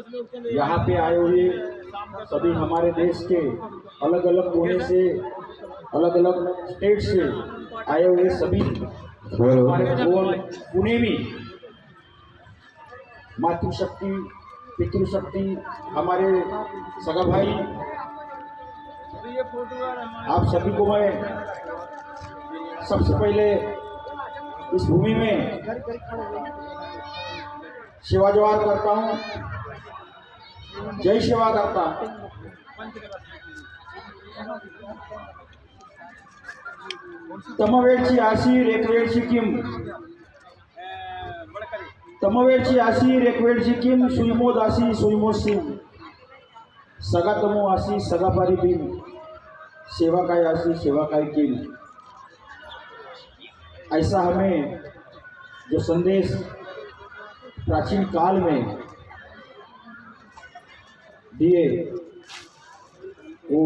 यहाँ पे आए हुए सभी हमारे देश के अलग अलग कोने से, अलग अलग स्टेट से आए हुए सभी हमारे पुणे में मातृशक्ति पितृशक्ति हमारे सगा भाई, आप सभी को मैं सबसे पहले इस भूमि में सेवा जवान करता हूँ, जय सेवा करता। तमवेळची आशीर एक वेळची किम, तमवेळची आशीर एक वेळची किम, सुईमोद आशी सुईमोद सिंह, सगा तमो आशी सगा पारी बिन, सेवा काय आशी सेवा काय किम। ऐसा हमें जो संदेश प्राचीन काल में दिए वो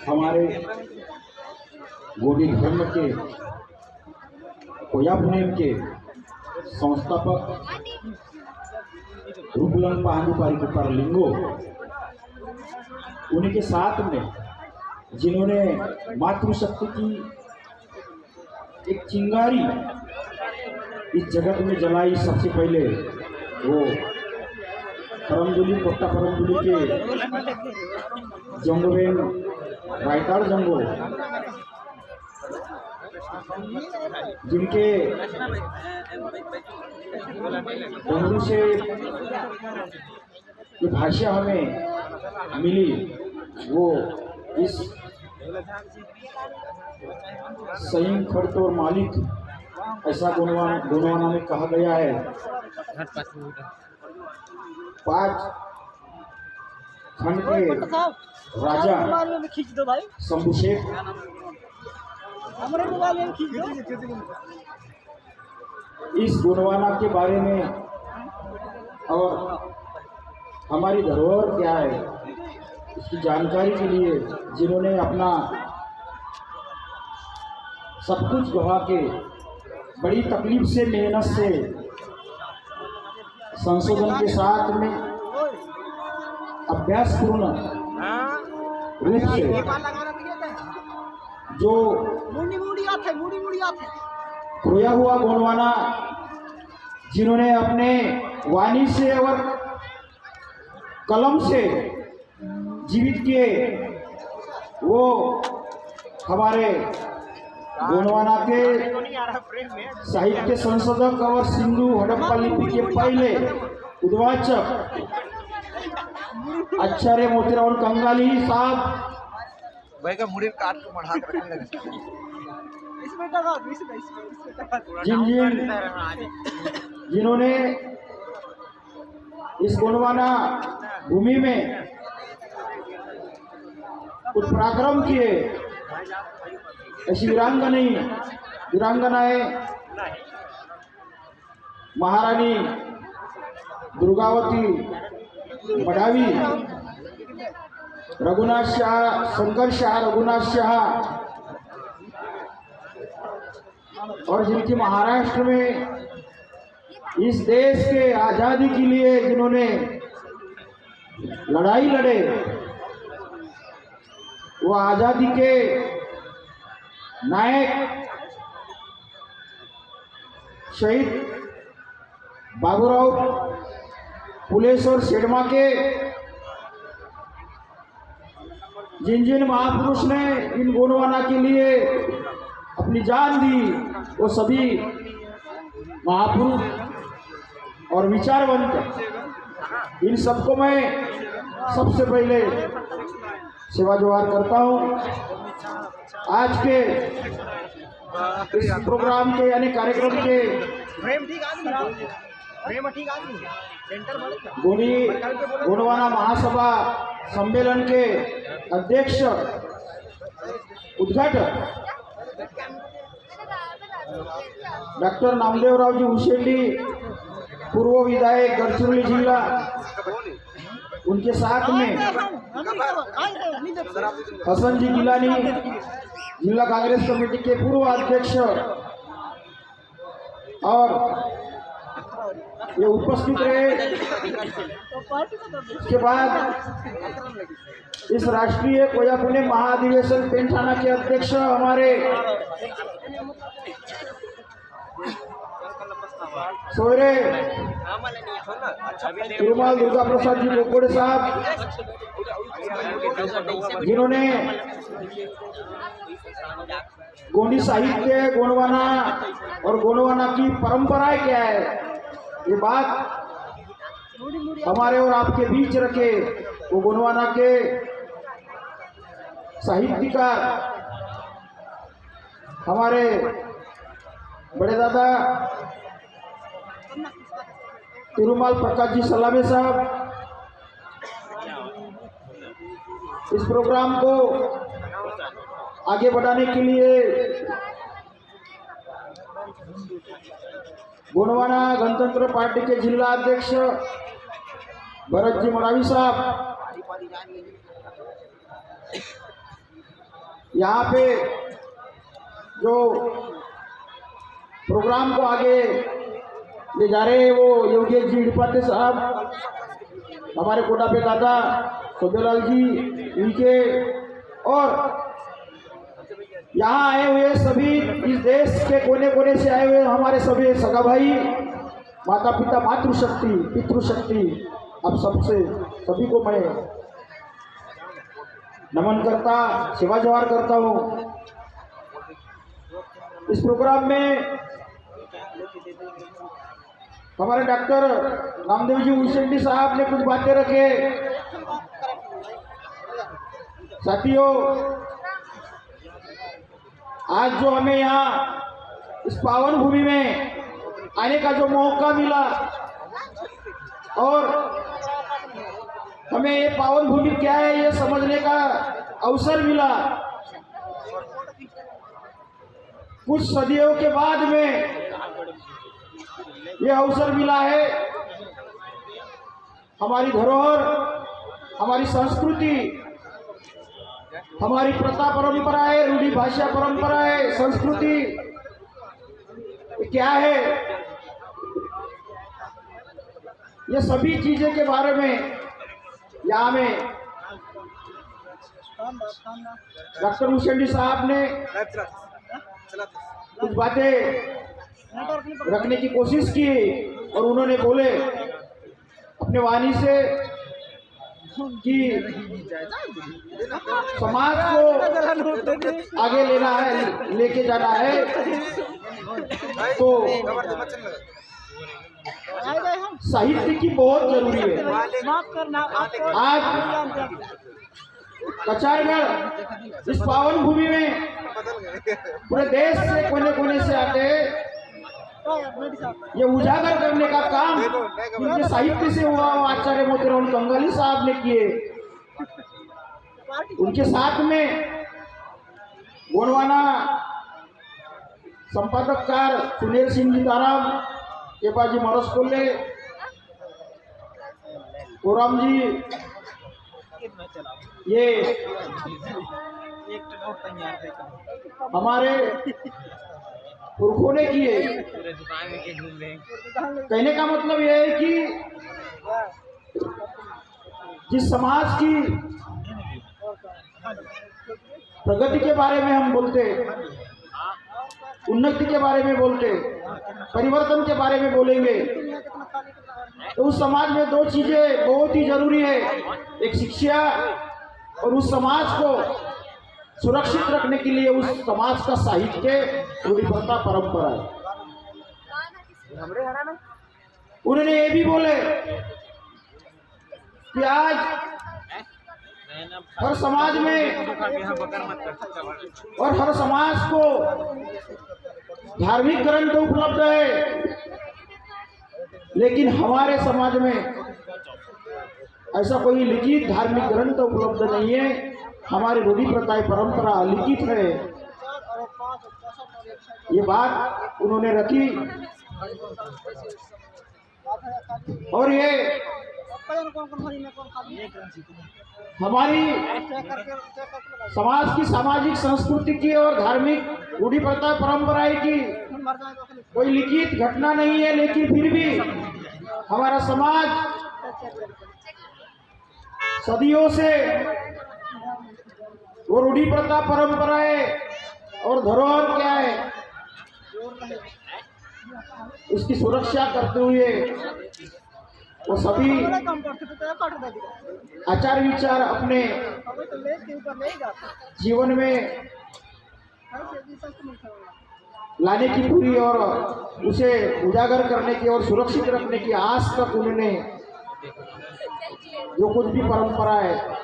हमारे गौड़ी धर्म के कोयाब नेम के संस्थापक रूपलन पांडुपारी कुपार लिंगो, उन्हीं के साथ में जिन्होंने मातृशक्ति की एक चिंगारी इस जगत में जलाई, सबसे पहले वो परमदुली कोट्टा परमदुली के जंगोबेन रायताड़ जंगो, जिनके बंधु से ये भाषा हमें मिली, वो इस सईम खर्त और मालिक ऐसा गुणवाना में कहा गया है। 5 खंड के राजा शंभू शेख इस गुणवाना के बारे में और हमारी धरोहर क्या है इसकी जानकारी के लिए जिन्होंने अपना सब कुछ गवा के बड़ी तकलीफ से मेहनत से संशोधन के साथ में अभ्यासपूर्ण रूप से जो खोया हुआ गुणवाना जिन्होंने अपने वाणी से और कलम से जीवित किए, वो हमारे गोंडवाना के साहित्य संशोधक और सिंधु हड़प्पा लिपि के पहले उद्वाचक आचार्य मोतीराव कंगाली साहब भाई का मुड़ी काट के बढ़ा कर रखने लगे। जिन्होंने इस गोंडवाना भूमि में कुछ पराक्रम किए, ऐसी वीरांगनाएं महारानी दुर्गावती मडावी, रघुनाथ शाह, शंकर शाह, रघुनाथ शाह, और जिनकी महाराष्ट्र में इस देश के आज़ादी के लिए जिन्होंने लड़ाई लड़े, वो आज़ादी के नायक शहीद बाबूराव फुलेश्वर शेडमा के जिन महापुरुष ने इन गोंडवाना के लिए अपनी जान दी, वो सभी महापुरुष और विचारवंत, इन सबको मैं सबसे पहले सेवा जोहार करता हूँ। आज के इस प्रोग्राम के यानी कार्यक्रम के गोंडवाना महासभा सम्मेलन के अध्यक्ष उद्घाटक डॉक्टर नामदेवराव जी हुशेंडी, पूर्व विधायक गढ़चिरौली जिला, उनके साथ में हसन जी गिलानी, जिला कांग्रेस कमेटी के पूर्व अध्यक्ष, और ये उपस्थित रहे। इसके बाद इस राष्ट्रीय कोया पुणे महाधिवेशन पेंठाना के अध्यक्ष हमारे सोयरे तिरुमाल दुर्गा प्रसाद जी बोकोड़े साहब, जिन्होंने गोंडी साहित्य, गोंडवाना और गोंडवाना की परंपराएं क्या है ये बात हमारे और आपके बीच रखे। वो गोंडवाना के साहित्यकार हमारे बड़े दादा तिरुमाल प्रकाश जी सलामे साहब इस प्रोग्राम को आगे बढ़ाने के लिए गोंडवाना गणतंत्र पार्टी के जिला अध्यक्ष भरत जी मरावी साहब यहाँ पे जो प्रोग्राम को आगे ले जा रहे हैं वो योगेश जी डिपाटे साहब, हमारे कोटा पे दादा सोदेलाल जी इनके, और यहाँ आए हुए सभी इस देश के कोने कोने से आए हुए हमारे सभी सगा भाई, माता पिता, मातृशक्ति, पितृशक्ति, अब सबसे सभी को मैं नमन करता, सेवा जवार करता हूँ। इस प्रोग्राम में हमारे डॉक्टर रामदेव जी उसेंडी साहब ने कुछ बातें रखे। साथियों, आज जो हमें यहाँ इस पावन भूमि में आने का जो मौका मिला और हमें ये पावन भूमि क्या है ये समझने का अवसर मिला, कुछ सदियों के बाद में ये अवसर मिला है। हमारी धरोहर, हमारी संस्कृति, हमारी प्रथा परंपराएं, रूढ़ी भाषा परंपराएं, संस्कृति क्या है, ये सभी चीजें के बारे में यहाँ में डॉक्टर उसेंडी साहब ने कुछ बातें रखने की कोशिश की और उन्होंने बोले अपने वाणी से कि समाज को आगे लेना है, लेके जाना है, तो साहित्य की बहुत जरूरी है। आज कचारगढ़ इस पावन भूमि में पूरे देश से कोने कोने से आते ये उजागर करने का काम उनके साहित्य से हुआ आचार्य मोतीराम कंगाली साहब ने किए। उनके साथ में गोंडवाना संपादककार सुनील सिंह जी ताराम, केपाजी मरस कोल्ले, कोराम जी, ये हमारे पुरखों ने किए। कहने का मतलब यह है कि जिस समाज की प्रगति के बारे में हम बोलते, उन्नति के बारे में बोलते, परिवर्तन के बारे में बोलेंगे, तो उस समाज में दो चीजें बहुत ही जरूरी है। एक शिक्षा और उस समाज को सुरक्षित रखने के लिए उस समाज का साहित्य, रूढ़ी प्रथा, परंपरा है। उन्होंने ये भी बोले कि आज हर समाज में और हर समाज को धार्मिक ग्रंथ उपलब्ध है, लेकिन हमारे समाज में ऐसा कोई लिखित धार्मिक ग्रंथ उपलब्ध नहीं है। हमारी रूढ़ी प्रथा, परंपरा लिखित है। ये बात उन्होंने रखी और ये हमारी समाज की, सामाजिक संस्कृति की और धार्मिक रूढ़ी प्रथा परंपराएं की कोई लिखित घटना नहीं है, लेकिन फिर भी हमारा समाज सदियों से वो रूढ़ी प्रथा, परंपराएं और धरोहर क्या है उसकी सुरक्षा करते हुए वो सभी आचार विचार अपने जीवन में लाने की पूरी और उसे उजागर करने की और सुरक्षित रखने की आज तक उन्होंने जो कुछ भी परंपरा है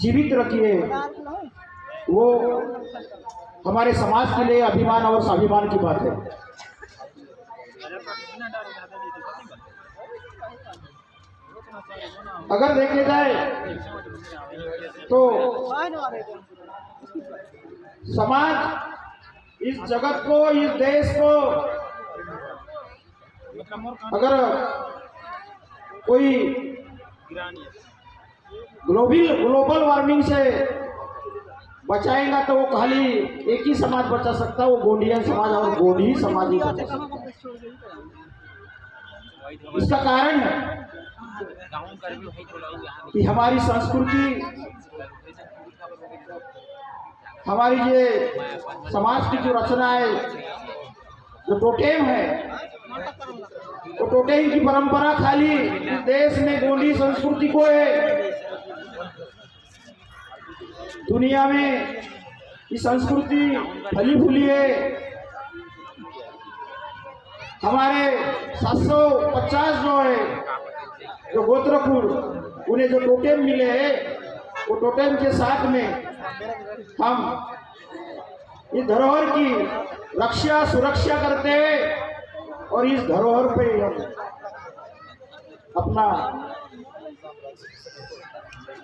जीवित रखी है, वो हमारे समाज के लिए अभिमान और स्वाभिमान की बात है। अगर देखे जाए तो समाज इस जगत को, इस देश को अगर कोई ग्लोबल वार्मिंग से बचाएगा तो वो खाली एक ही समाज बचा सकता है, वो गोंडियन समाज और गोंडी समाज ही बचा सकता है। इसका कारण है कि हमारी संस्कृति, हमारी ये समाज की जो रचना है, जो टोटेम है, वो टोटेम की परंपरा खाली देश में गोंडी संस्कृति को है। दुनिया में ये संस्कृति फली फूली है। हमारे 750 जो है, जो गोत्रकुल, उन्हें जो टोटेम मिले हैं, वो टोटेम के साथ में हम इस धरोहर की रक्षा सुरक्षा करते हैं और इस धरोहर पे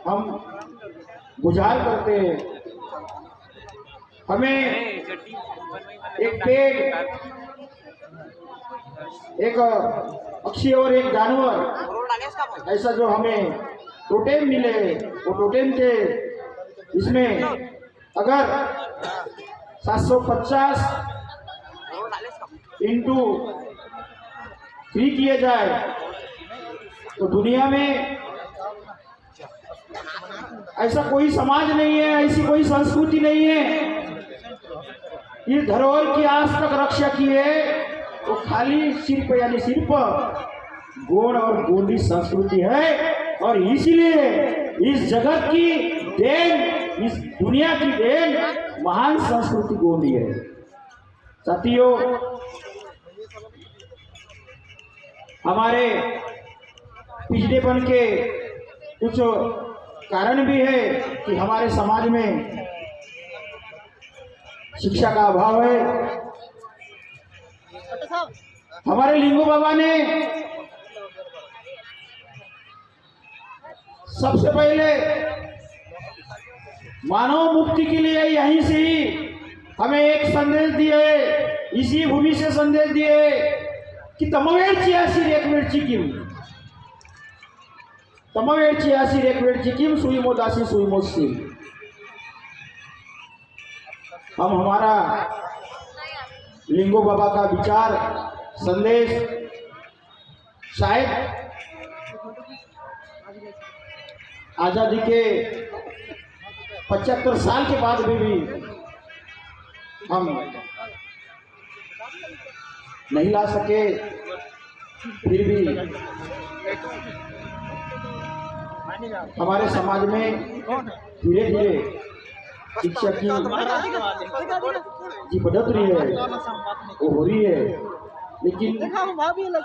हम गुजार करते हैं। हमें एक पेड़, एक पक्षी और एक जानवर, ऐसा जो हमें टोटेम मिले, वो टोटेम के इसमें अगर 750 इंटू 3 किए जाए तो दुनिया में ऐसा कोई समाज नहीं है, ऐसी कोई संस्कृति नहीं है इस धरोहर की आज तक रक्षा की है। तो खाली सिर्फ यानी सिर्फ गोंड और गोंडी संस्कृति है, और इसलिए इस जगत की देन, इस दुनिया की देन महान संस्कृति गोंडी है। साथियों, हमारे पिछड़ेपन के कुछ कारण भी है कि हमारे समाज में शिक्षा का अभाव है। हमारे लिंगो बाबा ने सबसे पहले मानव मुक्ति के लिए यहीं से ही हमें एक संदेश दिए, इसी भूमि से संदेश दिए कि तमवेळची आशीर एक वेळची किम, तमवेळची आशीर एक वेळची किम, सुईमोदासी सुईमोदसी। हम हमारा लिंगो बाबा का विचार संदेश शायद आजादी के 75 साल के बाद भी हम नहीं ला सके, फिर भी हमारे समाज में धीरे धीरे शिक्षा की जी बढ़ोतरी है, वो हो रही है, लेकिन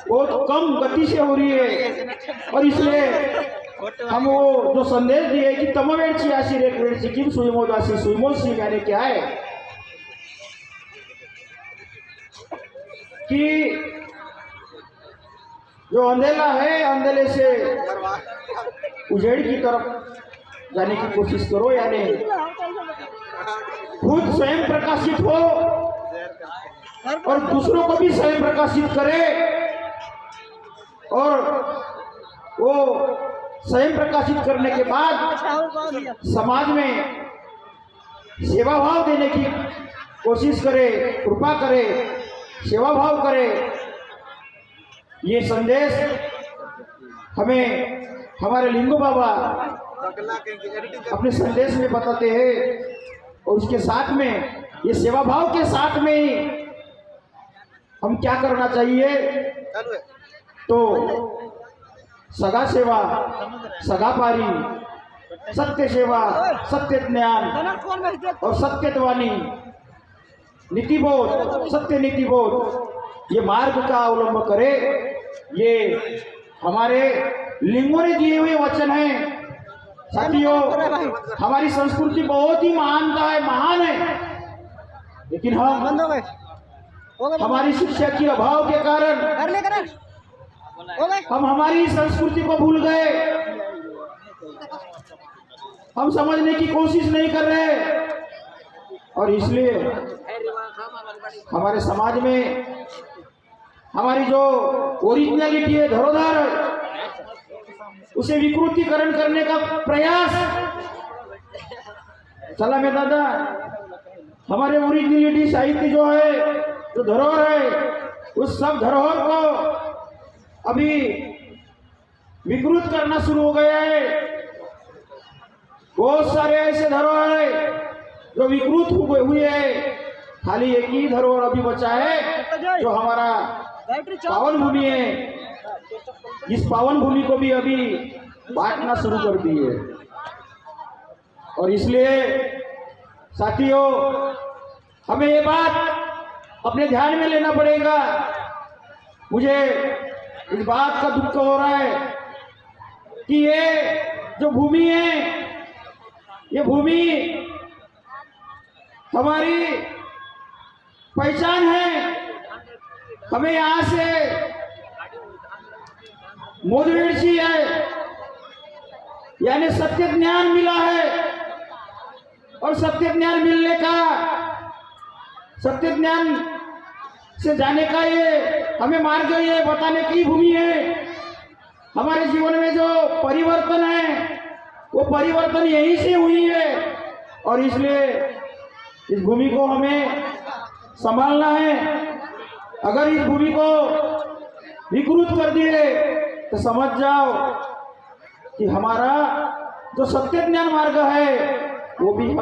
बहुत कम गति से हो रही है। और इसलिए हम वो जो संदेश दिए कि तमवेळची आशीर एक वेळची किम, सुईमोदासी सुईमोदसी, यानी क्या है कि जो अंधेला है, अंधेले से उजेड़ की तरफ जाने की कोशिश करो, यानी खुद स्वयं प्रकाशित हो और दूसरों को भी स्वयं प्रकाशित करे, और वो स्वयं प्रकाशित करने के बाद समाज में सेवा भाव देने की कोशिश करे, कृपा करे, सेवा भाव करें, ये संदेश हमें हमारे लिंगो बाबा अपने संदेश में बताते हैं। और उसके साथ में ये सेवा भाव के साथ में ही हम क्या करना चाहिए, तो सगा सेवा, सगा पारी, सत्य सेवा, सत्य ज्ञान और सत्यवाणी, नीतिबोध, सत्य नीतिबोध, ये मार्ग का अवलंबन करे। ये हमारे लिंगों ने दिए हुए वचन हैं। साथियों, हमारी संस्कृति बहुत ही महान है, लेकिन हम हमारी शिक्षा के अभाव के कारण हम हमारी संस्कृति को भूल गए। हम समझने की कोशिश नहीं कर रहे, और इसलिए हमारे समाज में हमारी जो ओरिजिनलिटी है, धरोहर है, उसे विकृतीकरण करने का प्रयास चला में दादा। हमारे ओरिजिनलिटी साहित्य जो है, जो धरोहर है, उस सब धरोहर को अभी विकृत करना शुरू हो गया है। बहुत सारे ऐसे धरोहर है जो विकृत हुए हैं। खाली एक ही धरोहर अभी बचा है, जो हमारा पावन भूमि है। इस पावन भूमि को भी अभी बांटना शुरू कर दिए। और इसलिए साथियों, हमें ये बात अपने ध्यान में लेना पड़ेगा। मुझे इस बात का दुख हो रहा है कि ये जो भूमि है, ये भूमि हमारी पहचान है। हमें यहाँ से मोदवेड़सी है, यानी सत्य ज्ञान मिला है। और सत्य ज्ञान मिलने का, सत्य ज्ञान से जाने का ये हमें मार्ग ये बताने की भूमि है। हमारे जीवन में जो परिवर्तन है, वो परिवर्तन यहीं से हुई है। और इसलिए इस भूमि को हमें संभालना है। अगर इस भूमि को विकृत कर दिए तो समझ जाओ कि हमारा जो सत्य ज्ञान मार्ग है वो भी हम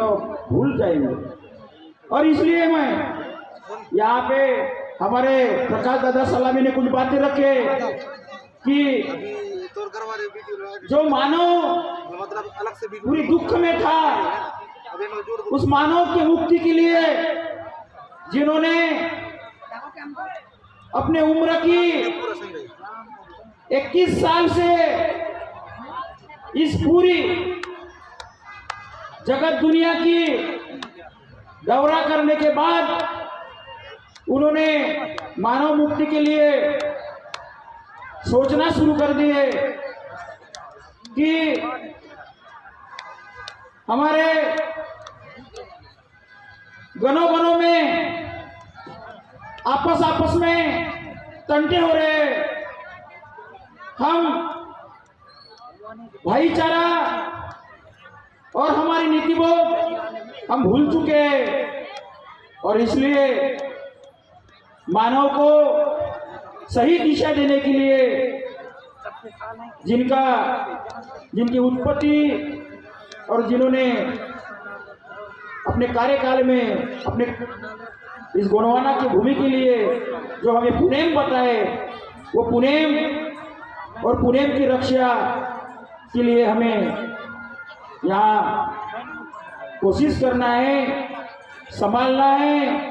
भूल जाएंगे। और इसलिए मैं यहाँ पे हमारे प्रकाश दादा सलामी ने कुछ बातें रखे कि जो मानव पूरी दुख में था, उस मानव की मुक्ति के लिए जिन्होंने अपने उम्र की 21 साल से इस पूरी जगत दुनिया की दौरा करने के बाद उन्होंने मानव मुक्ति के लिए सोचना शुरू कर दिए कि हमारे गनों में आपस में तंटे हो रहे। हम भाईचारा और हमारी नीतिबोध हम भूल चुके हैं। और इसलिए मानव को सही दिशा देने के लिए जिनकी उत्पत्ति और जिन्होंने अपने कार्यकाल में अपने इस गोंडवाना की भूमि के लिए जो हमें पुनेम बताए, वो पुनेम और पुनेम की रक्षा के लिए हमें यहाँ कोशिश करना है, संभालना है।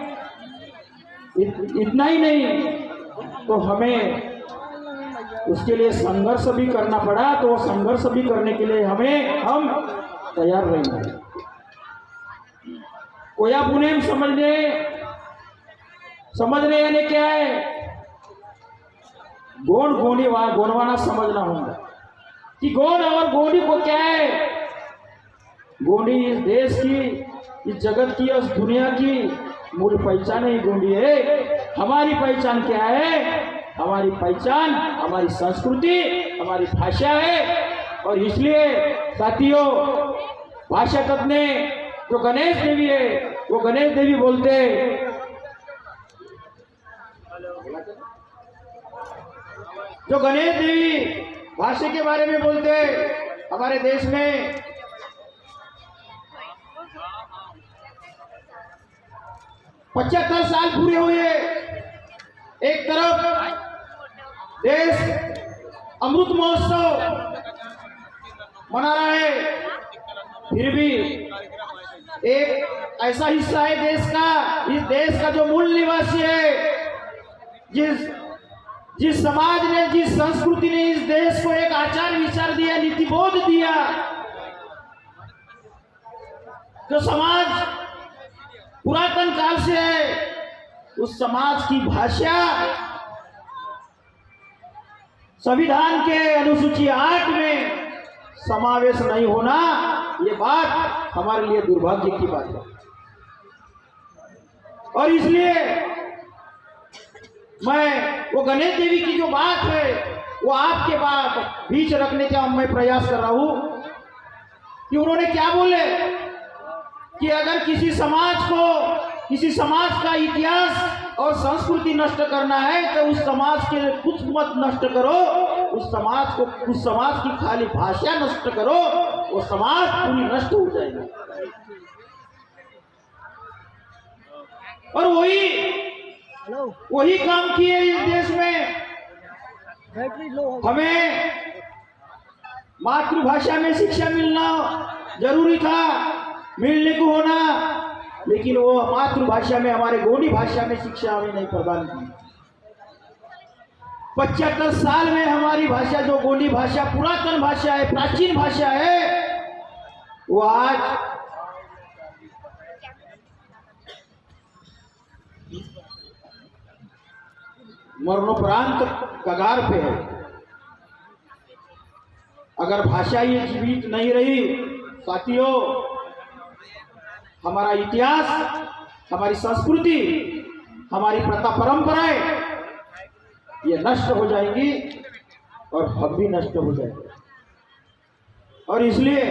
इतना ही नहीं तो हमें उसके लिए संघर्ष भी करना पड़ा, तो संघर्ष भी करने के लिए हम तैयार रहेंगे। कोया पुनेम समझने यानी क्या है, गोंडवाना समझना होगा कि गोंड और गोंडी को क्या है। गोंडी इस देश की, इस जगत की, इस दुनिया की मूल पहचान ही गोंडी है। हमारी पहचान क्या है? हमारी पहचान हमारी संस्कृति, हमारी भाषा है। और इसलिए साथियों, भाषा तत्व जो गणेश देवी है, वो गणेश देवी बोलते जो गणेश देवी भाषा के बारे में बोलते हमारे देश में 75 साल पूरे हुए। एक तरफ देश अमृत महोत्सव मना रहा है, फिर भी एक ऐसा हिस्सा है देश का, इस देश का जो मूल निवासी है, जिस समाज ने, जिस संस्कृति ने इस देश को एक आचार विचार दिया, नीतिबोध दिया, जो समाज पुरातन काल से है, उस समाज की भाषा संविधान के अनुसूची 8 में समावेश नहीं होना, ये बात हमारे लिए दुर्भाग्य की बात है। और इसलिए मैं वो गणेश देवी की जो बात है वो आपके बीच रखने का मैं प्रयास कर रहा हूं कि उन्होंने क्या बोले कि अगर किसी समाज का इतिहास और संस्कृति नष्ट करना है तो उस समाज के कुछ मत नष्ट करो, उस समाज की खाली भाषा नष्ट करो, वो समाज पूरी नष्ट हो जाएगी। और वही काम किए इस देश में। हमें मातृभाषा में शिक्षा मिलना जरूरी था, मिलने को होना, लेकिन वो मातृभाषा में, हमारे गोंडी भाषा में शिक्षा हमें नहीं प्रदान की। 75 साल में हमारी भाषा, जो गोंडी भाषा पुरातन भाषा है, प्राचीन भाषा है, वो आज मरणोपरांत कगार पे है। अगर भाषा ये जीवित नहीं रही साथियों, हमारा इतिहास, हमारी संस्कृति, हमारी प्रथा परंपराएं ये नष्ट हो जाएंगी और हम भी नष्ट हो जाएंगे। और इसलिए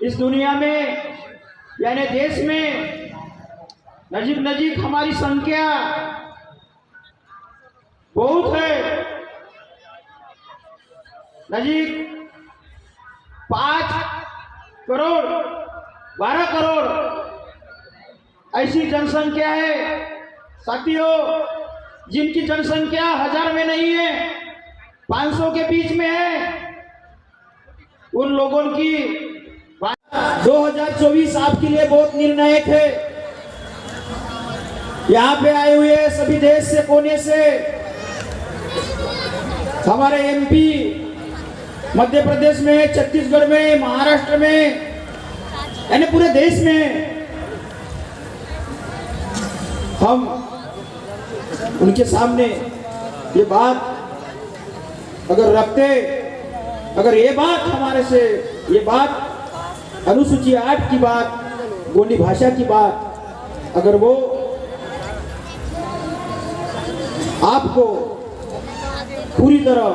इस दुनिया में, यानी देश में नजीक हमारी संख्या बहुत है, नजीक 5 करोड़ 12 करोड़ ऐसी जनसंख्या है साथियों, जिनकी जनसंख्या 1000 में नहीं है, 500 के बीच में है। उन लोगों की 2024 आपके लिए बहुत निर्णायक है। यहाँ पे आए हुए सभी देश से, कोने से, हमारे एमपी, मध्य प्रदेश में, छत्तीसगढ़ में, महाराष्ट्र में, यानी पूरे देश में हम उनके सामने ये बात अगर रखते, अगर ये बात हमारे से, ये बात अनुसूची 8 की बात, गोंडी भाषा की बात, अगर वो आपको पूरी तरह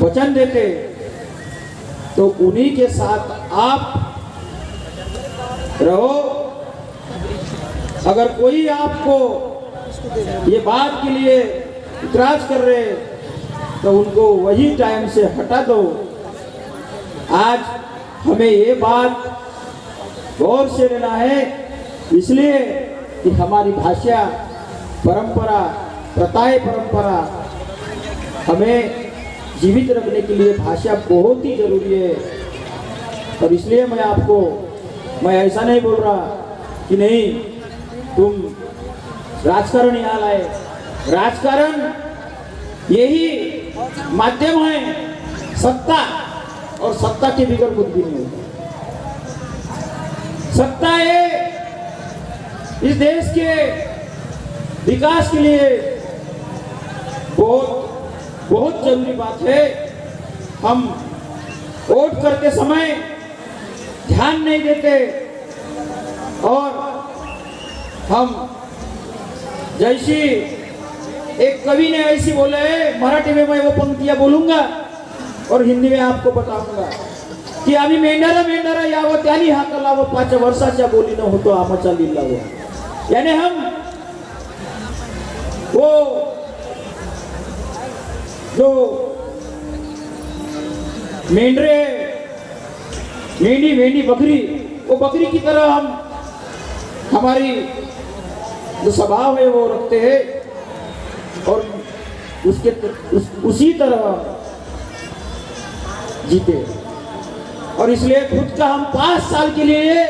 वचन देते तो उन्हीं के साथ आप रहो। अगर कोई आपको ये बात के लिए इतराज कर रहे तो उनको वही टाइम से हटा दो। आज हमें ये बात गौर से लेना है, इसलिए कि हमारी भाषा, परंपरा, प्रथाएं, परंपरा हमें जीवित रखने के लिए भाषा बहुत ही जरूरी है। और इसलिए मैं ऐसा नहीं बोल रहा कि नहीं तुम राजकारण यहाँ लाए। राजकारण यही माध्यम है सत्ता, और सत्ता के बिगड़ कुछ भी नहीं होता। सत्ता है इस देश के विकास के लिए बहुत जरूरी बात है। हम वोट करते समय ध्यान नहीं देते, और हम जैसी एक कवि ने ऐसी बोले है, मराठी में मैं वो पंक्तियां बोलूंगा और हिंदी में आपको बताऊंगा की आम्ही मेंढरा यावं त्यानी हाकलावं 5 वर्षाच्या बोलीनं होतो आमचा लिलावं। यानी हम वो जो मेंढी बकरी, वो बकरी की तरह हम हमारी जो स्वभाव है वो रखते हैं और उसी तरह जीते। और इसलिए खुद का हम 5 साल के लिए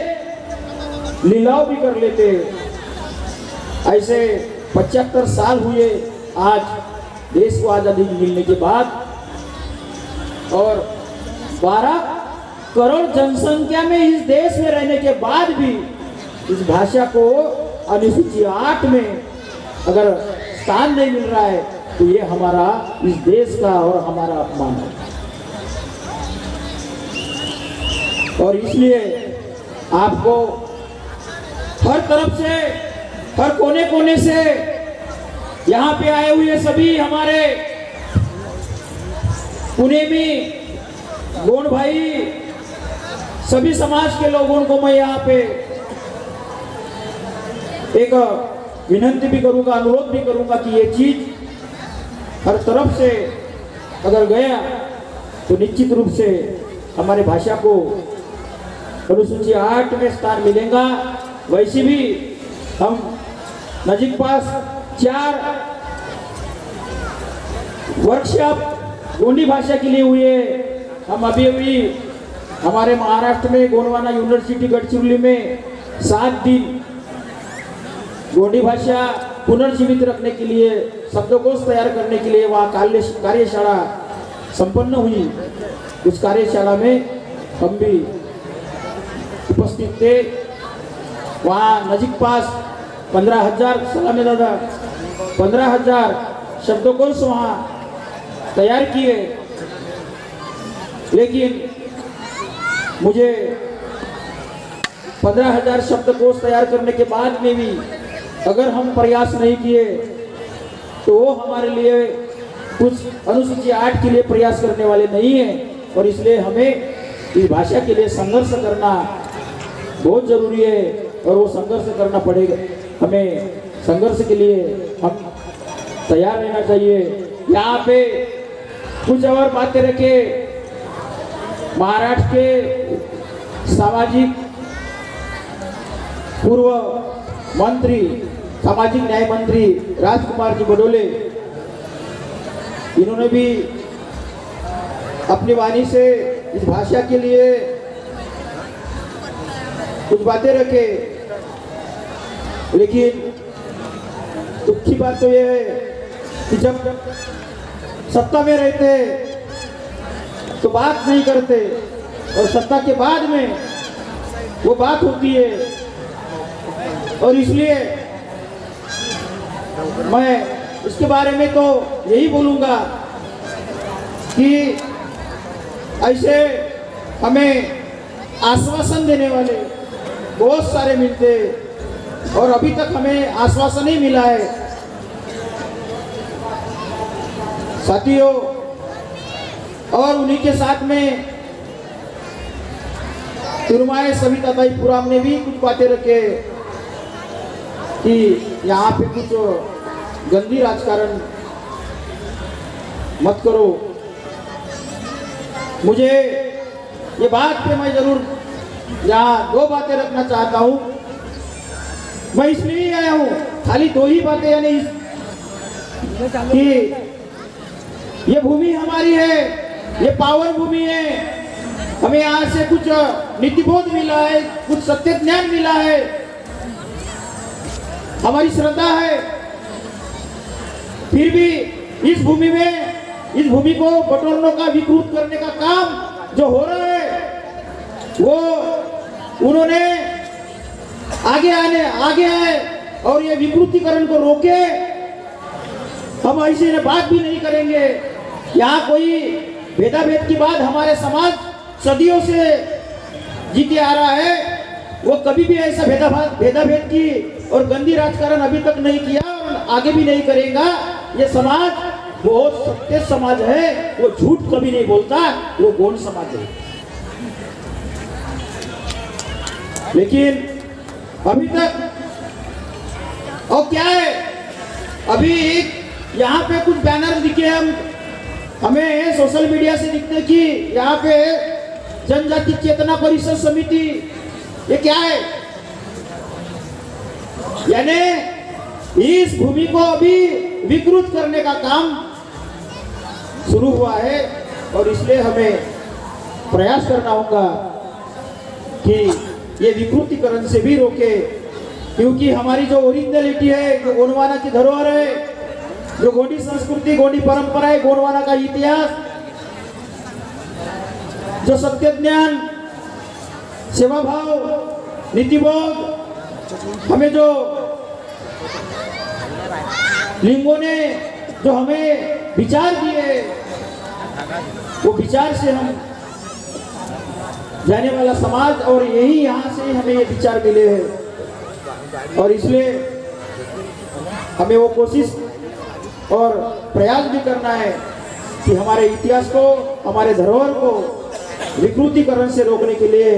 लीलाव भी कर लेते। ऐसे 75 साल हुए आज देश को आजादी मिलने के बाद, और 12 करोड़ जनसंख्या में इस देश में रहने के बाद भी इस भाषा को अनुसूची 8 में अगर स्थान नहीं मिल रहा है तो ये हमारा इस देश का और हमारा अपमान है। और इसलिए आपको हर तरफ से, हर कोने कोने से यहाँ पे आए हुए सभी हमारे पुणे में गोंड भाई, सभी समाज के लोगों को मैं यहाँ पे एक विनंती भी करूंगा, अनुरोध भी करूंगा कि ये चीज हर तरफ से अगर गया तो निश्चित रूप से हमारे भाषा को अनुसूची 8 में स्थान मिलेगा। वैसे भी हम नजीक पास 4 वर्कशॉप गोंडी भाषा के लिए हुए। हम अभी हमारे महाराष्ट्र में गोंडवाना यूनिवर्सिटी गढ़चिरौली में 7 दिन गोंडी भाषा पुनर्जीवित रखने के लिए, शब्दकोश तैयार करने के लिए वहाँ कार्यशाला संपन्न हुई। उस कार्यशाला में हम भी उपस्थित थे। वहाँ नजीक पास 15,000 सलामी दादा 15,000 शब्दकोश वहाँ तैयार किए। लेकिन मुझे 15,000 शब्दकोश तैयार करने के बाद में भी अगर हम प्रयास नहीं किए तो वो हमारे लिए कुछ अनुसूची 8 के लिए प्रयास करने वाले नहीं हैं। और इसलिए हमें इस भाषा के लिए संघर्ष करना बहुत जरूरी है और वो संघर्ष करना पड़ेगा। हमें संघर्ष के लिए हम तैयार रहना चाहिए। यहाँ पे कुछ और बातें रखे। महाराष्ट्र के सामाजिक पूर्व मंत्री, सामाजिक न्याय मंत्री राजकुमार जी बडोले, इन्होंने भी अपनी वाणी से इस भाषा के लिए कुछ बातें रखे। लेकिन दुख की बात तो यह है कि जब सत्ता में रहते तो बात नहीं करते और सत्ता के बाद में वो बात होती है। और इसलिए मैं इसके बारे में तो यही बोलूँगा कि ऐसे हमें आश्वासन देने वाले बहुत सारे मिलते और अभी तक हमें आश्वासन नहीं मिला है। साथियों, और उन्हीं के साथ में तिरुमाए सविता ताई पुराम ने भी कुछ बातें रखे कि यहाँ पे कुछ गंदी राजकारण मत करो। मुझे ये बात पे मैं जरूर यहाँ 2 बातें रखना चाहता हूँ। मैं इसलिए ही आया हूँ, खाली 2 ही बातें, यानी कि ये भूमि हमारी है, ये पावन भूमि है। हमें यहाँ से कुछ नीतिबोध मिला है, कुछ सत्य ज्ञान मिला है, हमारी श्रद्धा है। फिर भी इस भूमि में, इस भूमि को बटोरने का, विकृत करने का काम जो हो रहा है, वो उन्होंने आगे आए और ये विकृतीकरण को रोके। हम ऐसी बात भी नहीं करेंगे। यहाँ कोई भेदाभेद की बात हमारे समाज सदियों से जीते आ रहा है। वो कभी भी ऐसा भेदाभेद की और गंदी राजकारण अभी तक नहीं किया और आगे भी नहीं करेगा। ये समाज बहुत सत्य समाज है, वो झूठ कभी नहीं बोलता, वो गोंड समाज है। लेकिन अभी तक और क्या है अभी यहाँ पे कुछ बैनर दिखे हमें सोशल मीडिया से दिखते कि यहाँ पे जनजाति चेतना परिषद समिति, ये क्या है? यानी इस भूमि को अभी विकृत करने का काम शुरू हुआ है और इसलिए हमें प्रयास करना होगा कि ये विकृतीकरण से भी रोके, क्योंकि हमारी जो ओरिजिनलिटी है, जो गोंडवाना की धरोहर है, जो गोंडी संस्कृति, गोंडी परंपरा है, गोंडवाना का इतिहास, जो सत्य ज्ञान, सेवा भाव, नीतिबोध, हमें जो लिंगों ने जो हमें विचार दिए, वो विचार से हम जाने वाला समाज, और यही यहाँ से हमें ये विचार मिले हैं और इसलिए हमें वो कोशिश और प्रयास भी करना है कि हमारे इतिहास को, हमारे धरोहर को विकृतीकरण से रोकने के लिए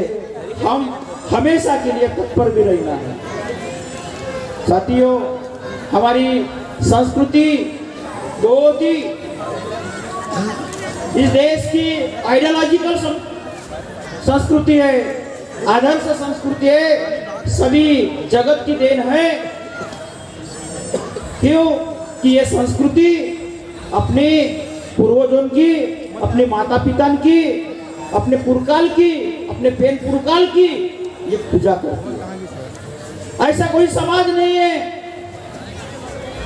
हम हमेशा के लिए तत्पर भी रहना है। साथियों, हमारी संस्कृति बहुत ही इस देश की आइडियोलॉजिकल संस्कृति है, आदर्श संस्कृति है, सभी जगत की देन है। क्यों कि ये संस्कृति अपने पूर्वजों की, अपने माता पिता की, अपने पुरकाल की, अपने पेन पुरकाल की ये पूजा करती है। ऐसा कोई समाज नहीं है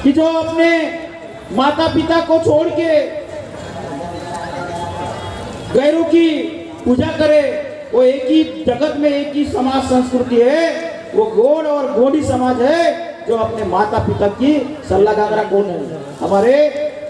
कि जो अपने माता पिता को छोड़ के गैरों की पूजा करे। वो एक ही जगत में एक ही समाज संस्कृति है, वो गोंड और गोंडी समाज है जो अपने माता पिता की सल्ला गागरा कौन है? हमारे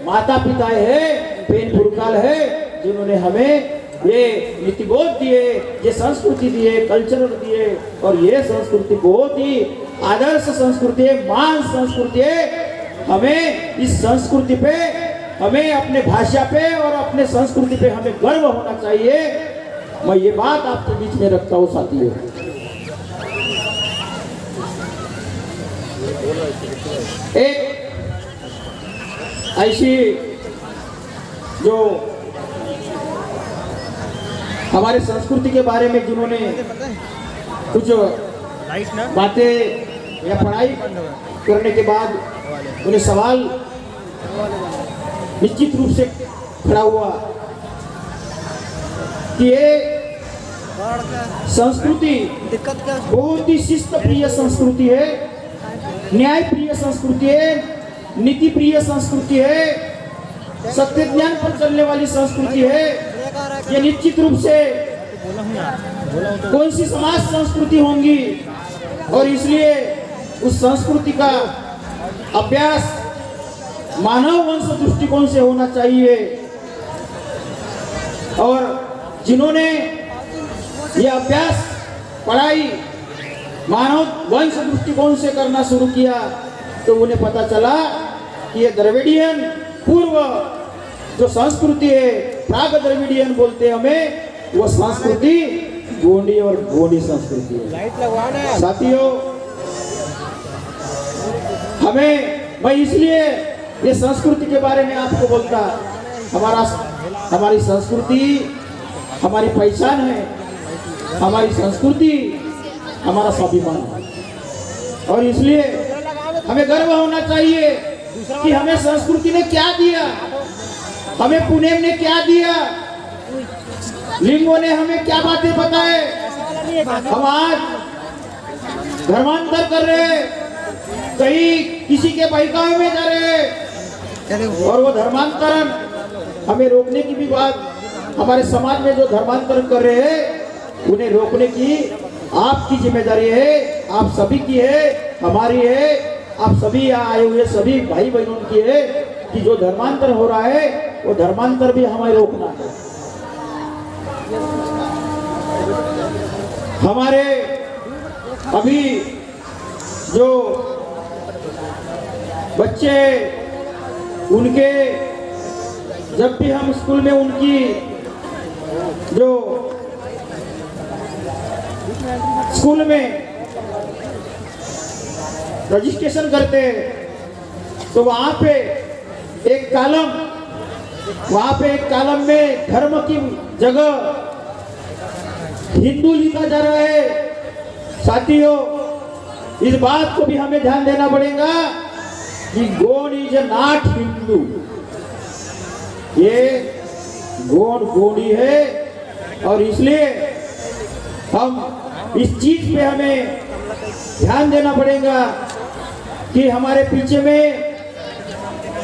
माता पिता है, पेन पुरकाल है, जिन्होंने हमें ये नीतिबोध दिए, ये संस्कृति दिए, कल्चर दिए, और ये संस्कृति बहुत ही आदर्श संस्कृति है, महान संस्कृति है। हमें इस संस्कृति पे, हमें अपने भाषा पे और अपने संस्कृति पे हमें गर्व होना चाहिए। मैं ये बात आपके बीच में रखता हूँ साथियों। एक ऐसी जो हमारे संस्कृति के बारे में जिन्होंने कुछ बातें या पढ़ाई करने के बाद उन्हें सवाल निश्चित रूप से खड़ा हुआ कि ये संस्कृति बहुत ही शिस्त प्रिय संस्कृति है, न्याय प्रिय संस्कृति है, नीति प्रिय संस्कृति है, सत्य ज्ञान पर चलने वाली संस्कृति है। ये निश्चित रूप से कौन सी समाज संस्कृति होंगी, और इसलिए उस संस्कृति का अभ्यास मानव वंश दृष्टिकोण से होना चाहिए। और जिन्होंने ये अभ्यास पढ़ाई मानव वंश दृष्टिकोण से करना शुरू किया तो उन्हें पता चला कि ये द्रविडियन पूर्व जो संस्कृति है, प्राग द्रविडियन बोलते हैं हमें, वो संस्कृति गोंडी और गोंडी संस्कृति है। साथियों, मैं इसलिए ये संस्कृति के बारे में आपको बोलता, हमारी संस्कृति हमारी पहचान है, हमारी संस्कृति हमारा स्वाभिमान है, और इसलिए हमें गर्व होना चाहिए कि हमें संस्कृति ने क्या दिया, हमें पुणे ने क्या दिया, लिंगों ने हमें क्या बातें बताए। हम आज धर्मांतर कर रहे हैं, कहीं किसी के बहकावे में जा रहे हैं, और वो धर्मांतरण हमें रोकने की भी बात, हमारे समाज में जो धर्मांतरण कर रहे हैं उन्हें रोकने की आपकी जिम्मेदारी है, आप सभी की है, हमारी है, आप सभी यहाँ आए हुए सभी भाई बहनों की है कि जो धर्मांतर हो रहा है वो धर्मांतर भी हमें रोकना है। हमारे अभी जो बच्चे, उनके जब भी हम स्कूल में उनकी जो स्कूल में रजिस्ट्रेशन करते हैं तो वहां पे एक कॉलम में धर्म की जगह हिंदू लिखा जा रहा है। साथियों, इस बात को भी हमें ध्यान देना पड़ेगा कि गोंड इज नॉट हिंदू। ये गोंड गोंडी है और इसलिए हम इस चीज पे हमें ध्यान देना पड़ेगा कि हमारे पीछे में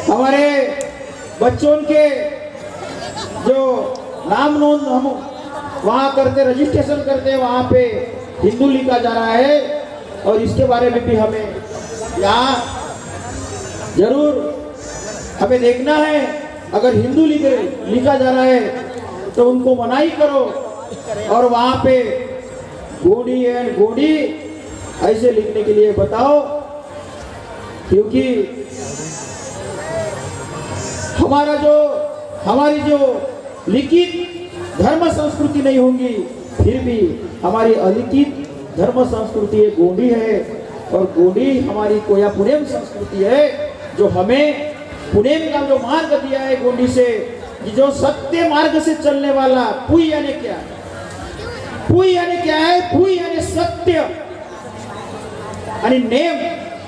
हमारे बच्चों के जो नाम नोंद हम वहाँ करते, रजिस्ट्रेशन करते हैं, वहाँ पे हिंदू लिखा जा रहा है और इसके बारे में भी हमें यहाँ जरूर हमें देखना है। अगर हिंदू लिखा जा रहा है तो उनको मनाही करो और वहाँ पे गोंडी एंड गोंडी ऐसे लिखने के लिए बताओ, क्योंकि हमारी जो लिखित धर्म संस्कृति नहीं होंगी, फिर भी हमारी अलिखित धर्म संस्कृति एक गोंडी है और गोंडी हमारी कोया पुनेम संस्कृति है, जो हमें पुनेम का जो मार्ग दिया है गोंडी से, कि जो सत्य मार्ग से चलने वाला। पुई यानी क्या है? पुई यानी क्या है? पुई यानी सत्य आणि नेम।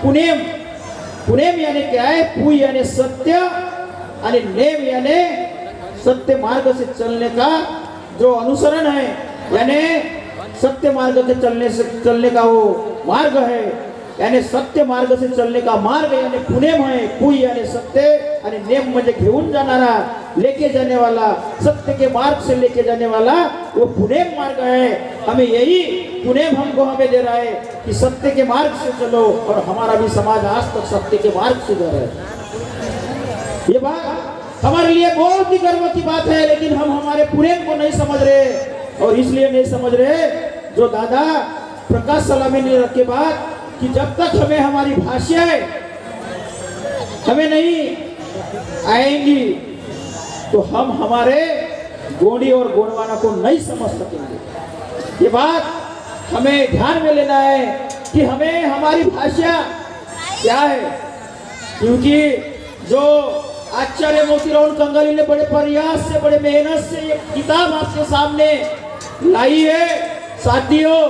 पुनेम यानी क्या है? पुई यानी सत्य आणि नेम यानी सत्य मार्ग से चलने का जो अनुसरण है, यानी सत्य मार्ग के चलने का वो मार्ग है, यानी सत्य मार्ग से चलने का मार्ग यानी पुनेम है। पुई यानी सत्य आणि नेम म्हणजे घेऊन जाणारा, लेके जाने वाला, सत्य के मार्ग से लेके जाने वाला वो पुनेम मार्ग है। हमें यही पुनेम हमें दे रहा है कि सत्य के मार्ग से चलो, और हमारा भी समाज आज तक सत्य के मार्ग से जा रहा है। ये बात हमारे लिए बहुत ही गर्व की बात है, लेकिन हम हमारे पुनेम को नहीं समझ रहे, और इसलिए नहीं समझ रहे जो दादा प्रकाश सलामी ने रखे बात कि जब तक हमें हमारी भाषाएं हमें नहीं आएंगी तो हम हमारे गोंडी और गोंडवाना को नहीं समझ सकेंगे। ये बात हमें ध्यान में लेना है कि हमें हमारी भाषा क्या है, क्योंकि जो आचार्य मोतीराम कंगाली ने बड़े प्रयास से, बड़े मेहनत से ये किताब आपके सामने लाई है। साथियों,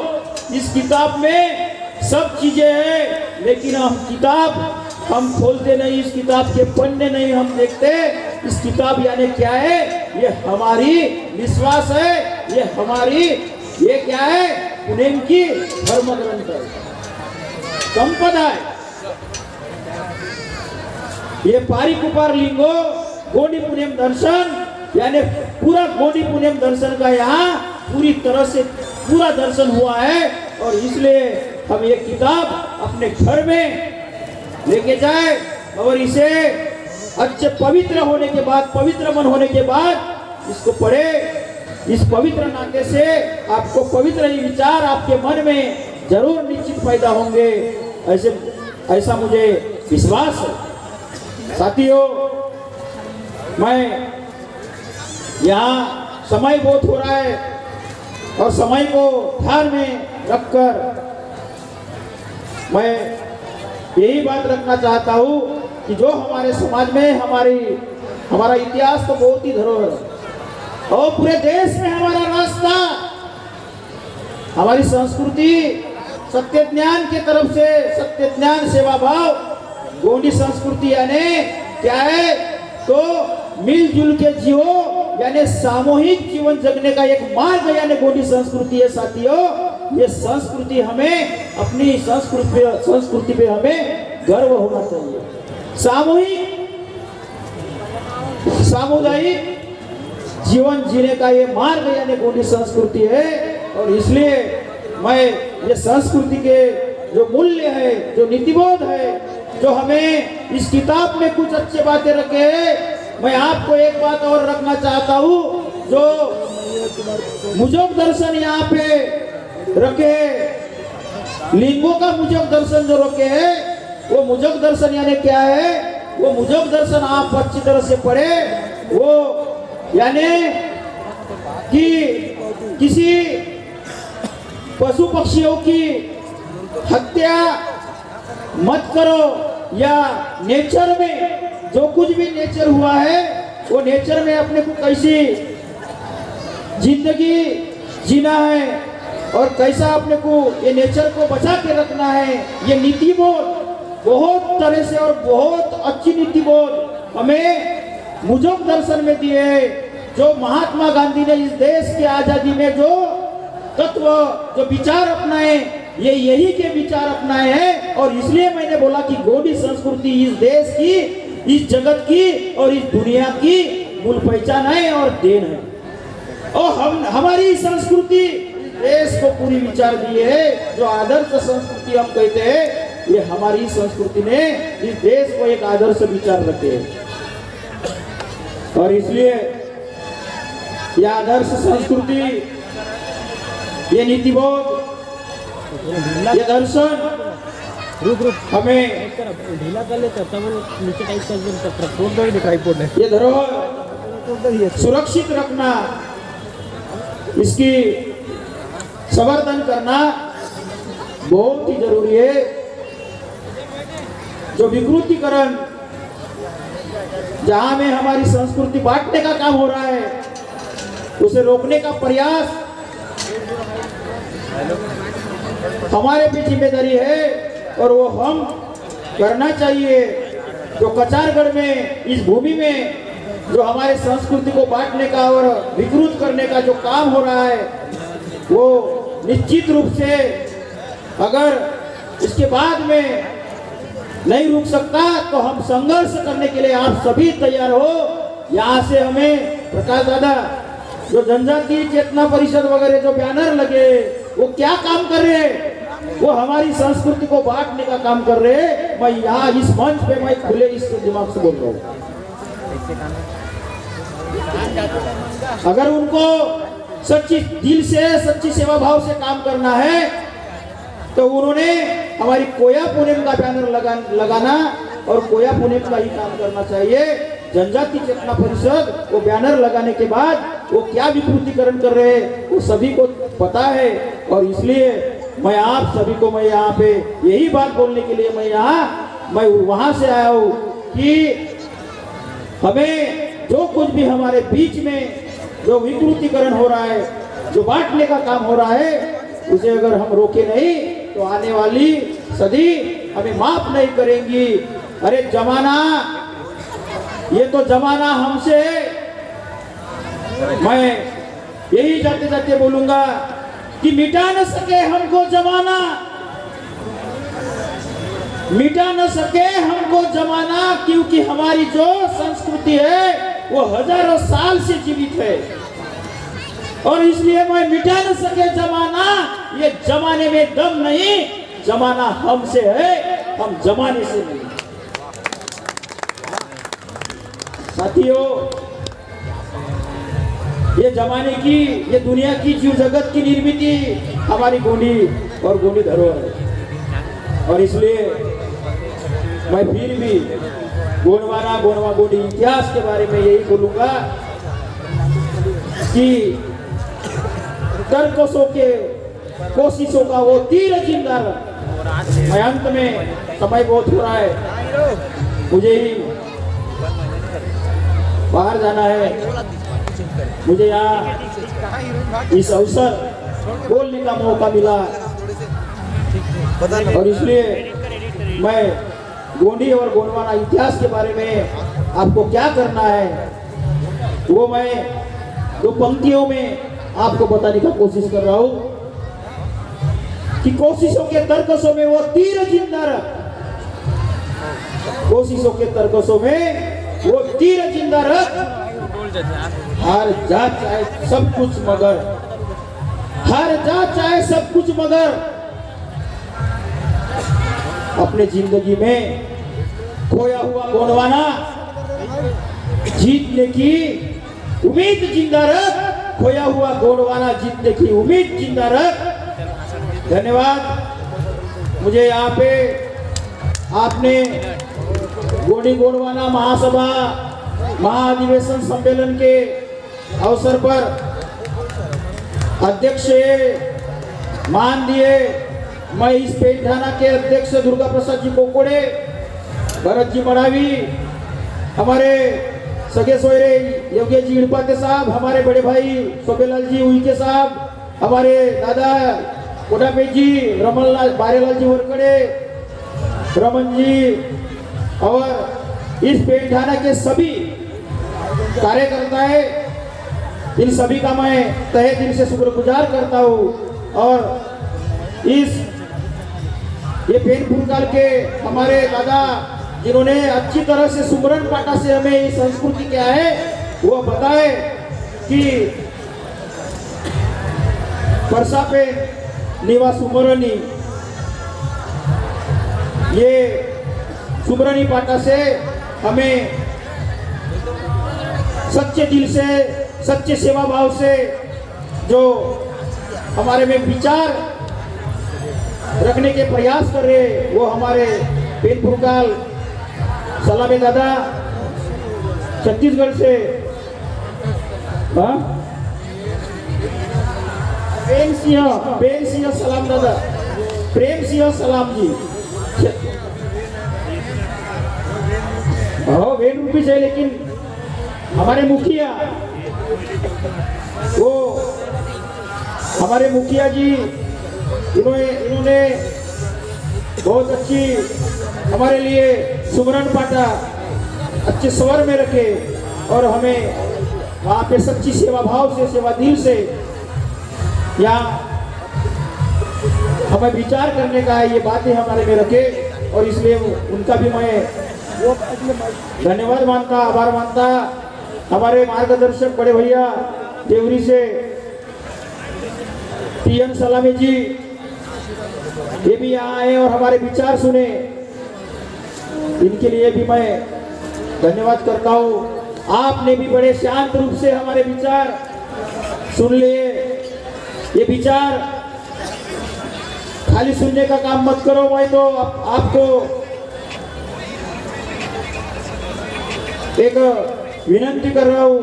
इस किताब में सब चीजें हैं, लेकिन हम खोलते नहीं, इस किताब के पन्ने नहीं हम देखते। इस किताब यानी क्या है? ये हमारी विश्वास है, ये क्या है? पुनेम की धर्म ग्रंथ है, संपदा है। ये पारिकुपार लिंगो गोंडी पुनेम दर्शन, यानी पूरा गोंडी पुनेम दर्शन का यहाँ पूरी तरह से पूरा दर्शन हुआ है, और इसलिए हम ये किताब अपने घर में लेके जाए और इसे अच्छे पवित्र होने के बाद, पवित्र मन होने के बाद इसको पढ़े। इस पवित्र नाते से आपको पवित्र ही विचार आपके मन में जरूर निश्चित पैदा होंगे, ऐसा मुझे विश्वास है। साथियों, मैं यहाँ समय बहुत हो रहा है और समय को ध्यान में रखकर मैं यही बात रखना चाहता हूँ कि जो हमारे समाज में हमारा इतिहास तो बहुत ही धरोहर है, और पूरे देश में हमारा रास्ता, हमारी संस्कृति सत्य ज्ञान के तरफ से, सत्य ज्ञान सेवा भाव गोंडी संस्कृति यानी क्या है? तो मिलजुल के जियो, यानी सामूहिक जीवन जगने का एक मार्ग यानी गोंडी संस्कृति है। साथियों, ये संस्कृति हमें, अपनी संस्कृति पे हमें गर्व होना चाहिए। सामुदायिक जीवन जीने का ये मार्ग यानी गोंडी संस्कृति है, और इसलिए मैं ये संस्कृति के जो मूल्य है, जो नीतिबोध है, जो हमें इस किताब में कुछ अच्छी बातें रखे हैं, मैं आपको एक बात और रखना चाहता हूँ। जो मुजब दर्शन यहाँ पे रखे, लिंगों का मुजब दर्शन जो रखे है, वो मुजब दर्शन यानी क्या है? वो मुजब दर्शन आप अच्छी तरह से पढ़े। वो यानी कि किसी पशु पक्षियों की हत्या मत करो, या नेचर में जो कुछ भी नेचर हुआ है वो नेचर में अपने को कैसी जिंदगी जीना है और कैसा अपने को ये नेचर को बचा के रखना है, ये नीति बोध बहुत तरह से और बहुत अच्छी नीति बोध हमें मुझोक दर्शन में दिए है। जो महात्मा गांधी ने इस देश की आजादी में जो तत्व जो विचार अपनाए ये यही के विचार अपनाए हैं और इसलिए मैंने बोला कि गोंडी संस्कृति इस देश की, इस जगत की और इस दुनिया की मूल पहचान है और देन है। और हमारी संस्कृति देश को पूरी विचार दी है। जो आदर्श संस्कृति हम कहते हैं ये हमारी संस्कृति ने इस देश को एक आदर्श विचार रखे है और इसलिए यह आदर्श संस्कृति, ये नीतिबोध, ये दर्शन हमें ढीला कर लेता तब नीचे टाइप कर देता ट्रांसपोर्ट का भी ट्राइपॉड है। ये धरोहर सुरक्षित रखना, इसकी संवर्धन करना बहुत ही जरूरी है। जो विकृतीकरण जहां में हमारी संस्कृति बांटने का काम हो रहा है उसे रोकने का प्रयास हमारे भी जिम्मेदारी है और वो हम करना चाहिए। जो कचारगढ़ में इस भूमि में जो हमारे संस्कृति को बांटने का और विकृत करने का जो काम हो रहा है वो निश्चित रूप से अगर इसके बाद में नहीं रुक सकता तो हम संघर्ष करने के लिए आप सभी तैयार हो। यहाँ से हमें प्रकाश दादा जो जनजातीय चेतना परिषद वगैरह जो बैनर लगे वो क्या काम कर रहे हैं, वो हमारी संस्कृति को बांटने का काम कर रहे हैं। मैं यहाँ इस मंच पे मैं खुले इस दिमाग से बोल रहा हूँ। अगर उनको सच्ची दिल से सच्ची सेवा भाव से काम करना है तो उन्होंने हमारी कोया पूनम का बैनर लगाना और कोया पूनम का ही काम करना चाहिए। जनजाति चेतना परिषद वो बैनर लगाने के बाद वो क्या विकृतीकरण कर रहे हैं वो सभी को पता है और इसलिए मैं आप सभी को मैं यहाँ पे यही बात बोलने के लिए मैं वहाँ से आया हूँ कि हमें जो कुछ भी हमारे बीच में जो विकृतीकरण हो रहा है, जो बांटने का काम हो रहा है, उसे अगर हम रोके नहीं तो आने वाली सदी हमें माफ नहीं करेंगी। अरे जमाना, ये तो जमाना हमसे है। मैं यही जाते जाते बोलूंगा कि मिटा न सके हमको जमाना, मिटा न सके हमको जमाना, क्योंकि हमारी जो संस्कृति है वो हजारों साल से जीवित है और इसलिए मैं मिटा न सके जमाना। ये जमाने में दम नहीं, जमाना हमसे है, हम जमाने से नहीं। साथियों, ये जमाने की, ये दुनिया की जीव जगत की निर्मित हमारी गोंडी और गोंडी धरोहर है और इसलिए मैं फिर भी गोंडवाना गोंडवा गोंडी इतिहास के बारे में यही बोलूंगा कि तरकसों के कोशिशों का वो तीर जिंदा रहे। मैं अंत में, समय बहुत हो रहा है, मुझे ही बाहर जाना है, मुझे यहाँ इस अवसर बोलने का मौका मिला और इसलिए मैं गोंडी और गोंडवाना इतिहास के बारे में आपको क्या करना है वो मैं दो पंक्तियों में आपको बताने का कोशिश कर रहा हूँ कि कोशिशों के तरकसों में वो तीर जिंदा रह, कोशिशों के तरकसों में वो तीर जिंदा रह। हार जा चाहे सब कुछ मगर, हार जा चाहे सब कुछ मगर, अपने जिंदगी में खोया हुआ गोंडवाना जीतने की उम्मीद जिंदा रख, खोया हुआ गोंडवाना जीतने की उम्मीद जिंदा रख। धन्यवाद। मुझे यहाँ पे आपने गोंडी गोंडवाना महासभा महाधिवेशन सम्मेलन के अवसर पर अध्यक्ष मान दिए। मैं इस पेट थाना के अध्यक्ष दुर्गा प्रसाद जी कोकोड़े भरत जी मड़ावी, हमारे सगे सोयरे योगेश जी इड़पाते साहब, हमारे बड़े भाई सोबेलाल जी उइके साहब, हमारे दादा कोडापे जी, रमनलाल बारेलाल जी वरकड़े, रमन जी और इस पेंट थाना के सभी कार्यकर्ता है, इन सभी का मैं तहे दिल से शुक्रगुजार करता हूँ। और इस ये पेन फुलकाल के हमारे दादा जिन्होंने अच्छी तरह से सुमरन पाटा से हमें ये संस्कृति क्या है वो बताए कि परसा पे निवा सुमरनी, ये सुमरनी पाटा से हमें सच्चे दिल से सच्चे सेवा भाव से जो हमारे में विचार रखने के प्रयास कर रहे वो हमारे पेन फुलकाल सलामे दादा छत्तीसगढ़ से, प्रेम सिंह सलाम दादा, प्रेम सिंह सलाम जी, वेन रूपी है, लेकिन हमारे मुखिया वो हमारे मुखिया जी इन्होंने बहुत अच्छी हमारे लिए सुमरन पाटा अच्छे स्वर में रखे और हमें वहाँ पे सच्ची सेवा भाव से सेवा दिल से यहाँ हमें विचार करने का है, ये बातें हमारे में रखे और इसलिए उनका भी मैं धन्यवाद मानता, आभार मानता। हमारे मार्गदर्शक बड़े भैया देवरी से टीएन सलामी जी ये भी यहाँ आए और हमारे विचार सुने, इनके लिए भी मैं धन्यवाद करता हूँ। आपने भी बड़े शांत रूप से हमारे विचार सुन लिए। ये विचार खाली सुनने का काम मत करो, मैं तो आपको एक विनंती कर रहा हूँ,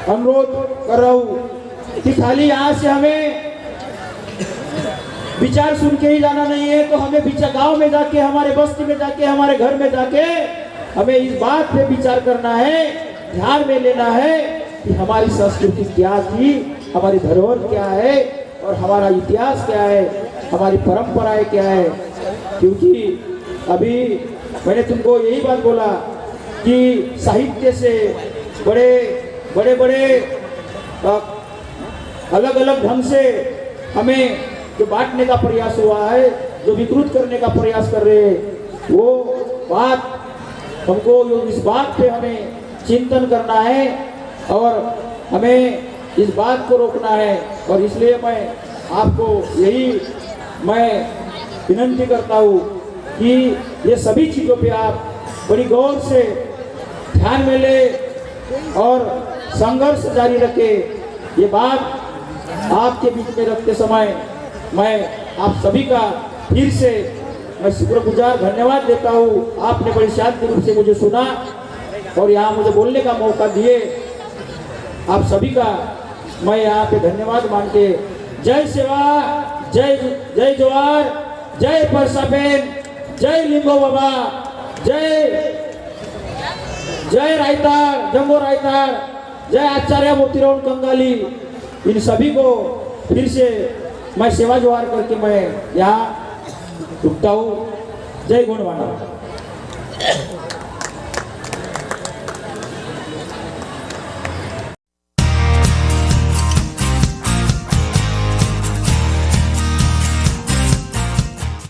अनुरोध कर रहा हूँ कि खाली यहाँ से हमें विचार सुन के ही जाना नहीं है, तो हमें गांव में जाके, हमारे बस्ती में जाके, हमारे घर में जाके हमें इस बात पे विचार करना है, ध्यान में लेना है कि हमारी संस्कृति क्या थी, हमारी धरोहर क्या है और हमारा इतिहास क्या है, हमारी परंपराएं क्या है। क्योंकि अभी मैंने तुमको यही बात बोला कि साहित्य से बड़े अलग अलग ढंग से हमें जो बांटने का प्रयास हुआ है, जो विकृत करने का प्रयास कर रहे हैं, वो बात हमको इस बात पे हमें चिंतन करना है और हमें इस बात को रोकना है। और इसलिए मैं आपको यही मैं विनंती करता हूँ कि ये सभी चीज़ों पे आप बड़ी गौर से ध्यान में ले और संघर्ष जारी रखे। ये बात आपके बीच में रखते समय मैं आप सभी का फिर से मैं शुक्रगुजार धन्यवाद देता हूँ। आपने बड़ी शांति रूप से मुझे सुना और यहाँ मुझे बोलने का मौका दिए। आप सभी का मैं यहाँ पे धन्यवाद मान के जय सेवा, जय जय जोहार, जय परसा पेन, जय लिंगो बाबा, जय रायतार, जंगो रायतार, जय आचार्य मोतीराम कंगाली, इन सभी को फिर से मैं सेवा जोहार करके मैं यहाँ रुकता हूँ। जय गुणवाना।